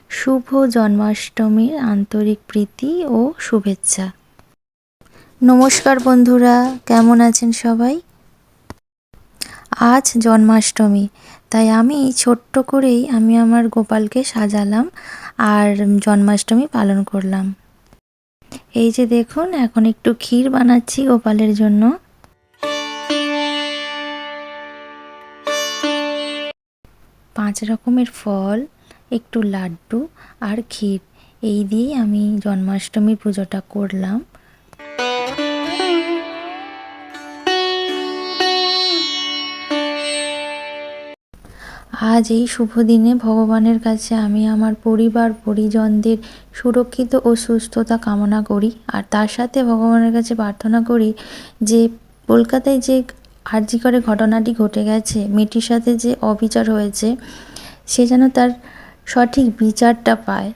শুভ জন্মাষ্টমীর আন্তরিক প্রীতি ও শুভেচ্ছা। নমস্কার বন্ধুরা, কেমন আছেন সবাই? আজ জন্মাষ্টমী, তাই আমি ছোট্ট করেই আমার গোপালকে সাজালাম আর জন্মাষ্টমী পালন করলাম। এই যে দেখুন, এখন একটু ক্ষীর বানাচ্ছি গোপালের জন্য। 5 রকমের ফল, একটু লাড্ডু আর ক্ষীর, এই দিয়েই আমি জন্মাষ্টমীর পুজোটা করলাম। আজ এই শুভ দিনে ভগবানের কাছে আমি আমার পরিবার পরিজনদের সুরক্ষিত ও সুস্থতা কামনা করি, আর তার সাথে ভগবানের কাছে প্রার্থনা করি যে কলকাতায় যে আরজি করে ঘটনাটি ঘটে গেছে, মেয়েটির সাথে যে অবিচার হয়েছে, সে যেন তার সঠিক বিচারটা পায়।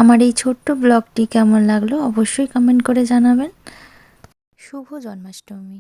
আমার এই ছোট্ট ব্লগটি কেমন লাগলো অবশ্যই কমেন্ট করে জানাবেন। শুভ জন্মাষ্টমী।